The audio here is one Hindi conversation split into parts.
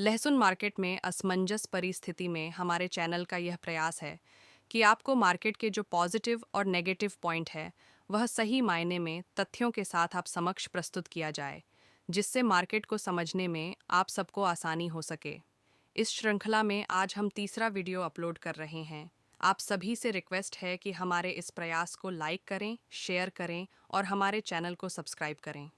लहसुन मार्केट में असमंजस परिस्थिति में हमारे चैनल का यह प्रयास है कि आपको मार्केट के जो पॉजिटिव और नेगेटिव पॉइंट है वह सही मायने में तथ्यों के साथ आप समक्ष प्रस्तुत किया जाए, जिससे मार्केट को समझने में आप सबको आसानी हो सके। इस श्रृंखला में आज हम तीसरा वीडियो अपलोड कर रहे हैं। आप सभी से रिक्वेस्ट है कि हमारे इस प्रयास को लाइक करें, शेयर करें और हमारे चैनल को सब्सक्राइब करें।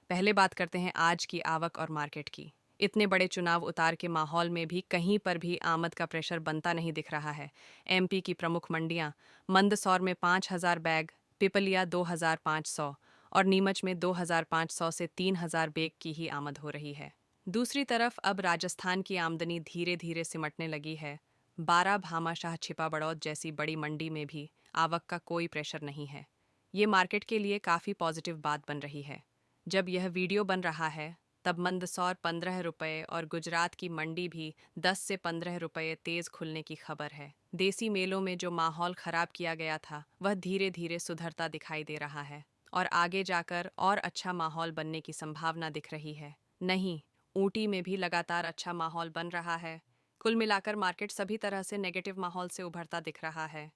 पहले बात करते हैं आज की आवक और मार्केट की। इतने बड़े चुनाव उतार के माहौल में भी कहीं पर भी आमद का प्रेशर बनता नहीं दिख रहा है। एमपी की प्रमुख मंडियां मंदसौर में 5,000 बैग, पिपलिया 2,500 और नीमच में 2,500 से 3,000 बैग की ही आमद हो रही है। दूसरी तरफ अब राजस्थान की आमदनी धीरे धीरे सिमटने लगी है। बारा, भामाशाह, छिपा बड़ौद जैसी बड़ी मंडी में भी आवक का कोई प्रेशर नहीं है। ये मार्केट के लिए काफ़ी पॉजिटिव बात बन रही है। जब यह वीडियो बन रहा है तब मंदसौर 15 रुपये और गुजरात की मंडी भी 10 से 15 रुपये तेज खुलने की खबर है। देसी मेलों में जो माहौल खराब किया गया था वह धीरे धीरे सुधरता दिखाई दे रहा है और आगे जाकर और अच्छा माहौल बनने की संभावना दिख रही है। नहीं, ऊटी में भी लगातार अच्छा माहौल बन रहा है। कुल मिलाकर मार्केट सभी तरह से नेगेटिव माहौल से उभरता दिख रहा है।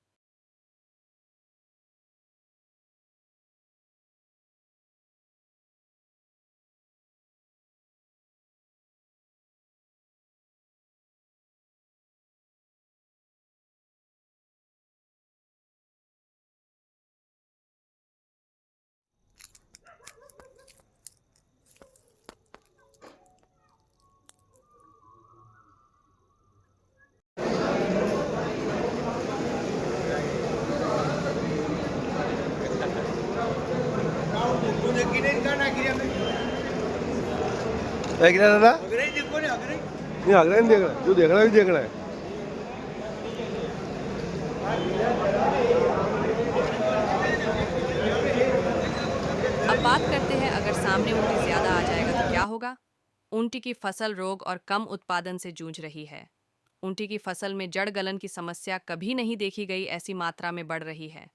है कि ना दादा? नहीं, आगरा नहीं देख रहा है, जो देख रहा है देख रहा है। अब बात करते हैं, अगर सामने ऊँटी ज्यादा आ जाएगा तो क्या होगा। ऊँटी की फसल रोग और कम उत्पादन से जूझ रही है। ऊँटी की फसल में जड़ गलन की समस्या कभी नहीं देखी गई ऐसी मात्रा में बढ़ रही है।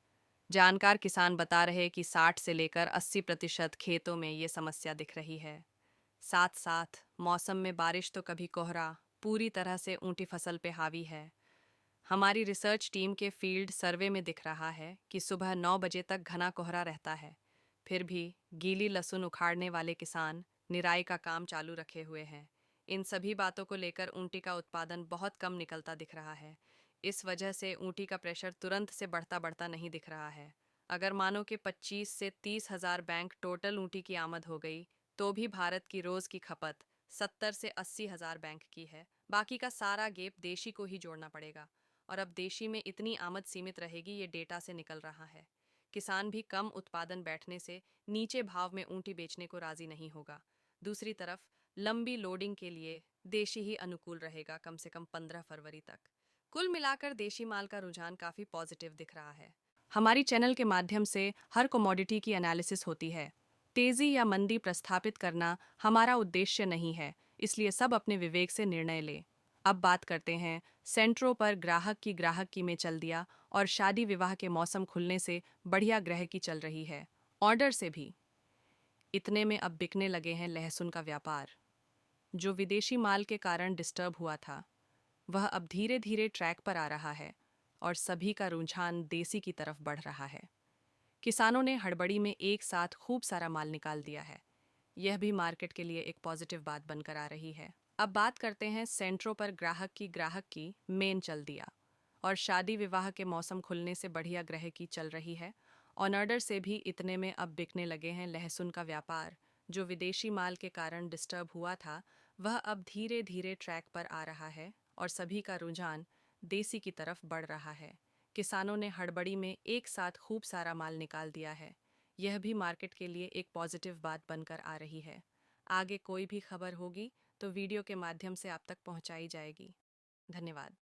जानकार किसान बता रहे कि 60 से लेकर 80% खेतों में ये समस्या दिख रही है। साथ साथ मौसम में बारिश तो कभी कोहरा, पूरी तरह से ऊँटी फसल पे हावी है। हमारी रिसर्च टीम के फील्ड सर्वे में दिख रहा है कि सुबह 9 बजे तक घना कोहरा रहता है, फिर भी गीली लहसुन उखाड़ने वाले किसान निराई का काम चालू रखे हुए हैं। इन सभी बातों को लेकर ऊँटी का उत्पादन बहुत कम निकलता दिख रहा है। इस वजह से ऊँटी का प्रेशर तुरंत से बढ़ता बढ़ता नहीं दिख रहा है। अगर मानो कि 25 से 30 हजार बैंक टोटल ऊँटी की आमद हो गई, तो भी भारत की रोज की खपत 70 से 80 हजार बैंक की है। बाकी का सारा गैप देशी को ही जोड़ना पड़ेगा और अब देशी में इतनी आमद सीमित रहेगी, ये डेटा से निकल रहा है। किसान भी कम उत्पादन बैठने से नीचे भाव में ऊँटी बेचने को राजी नहीं होगा। दूसरी तरफ लंबी लोडिंग के लिए देशी ही अनुकूल रहेगा, कम से कम 15 फरवरी तक। कुल मिलाकर देशी माल का रुझान काफी पॉजिटिव दिख रहा है। हमारी चैनल के माध्यम से हर कमोडिटी की एनालिसिस होती है। तेजी या मंदी प्रस्थापित करना हमारा उद्देश्य नहीं है, इसलिए सब अपने विवेक से निर्णय लें। अब बात करते हैं सेंट्रो पर ग्राहक की में चल दिया और शादी विवाह के मौसम खुलने से बढ़िया ग्रह की चल रही है। ऑर्डर से भी इतने में अब बिकने लगे हैं लहसुन का व्यापार। जो विदेशी माल के कारण डिस्टर्ब हुआ था वह अब धीरे धीरे ट्रैक पर आ रहा है और सभी का रुझान देसी की तरफ बढ़ रहा है। किसानों ने हड़बड़ी में एक साथ खूब सारा माल निकाल दिया है। यह भी मार्केट के लिए एक पॉजिटिव बात बनकर आ रही है। अब बात करते हैं सेंट्रो पर ग्राहक की मेन चल दिया और शादी विवाह के मौसम खुलने से बढ़िया ग्रह की चल रही है। ऑनर्डर से भी इतने में अब बिकने लगे हैं लहसुन का व्यापार। जो विदेशी माल के कारण डिस्टर्ब हुआ था वह अब धीरे धीरे ट्रैक पर आ रहा है और सभी का रुझान देसी की तरफ बढ़ रहा है। किसानों ने हड़बड़ी में एक साथ खूब सारा माल निकाल दिया है। यह भी मार्केट के लिए एक पॉजिटिव बात बनकर आ रही है। आगे कोई भी खबर होगी तो वीडियो के माध्यम से आप तक पहुंचाई जाएगी। धन्यवाद।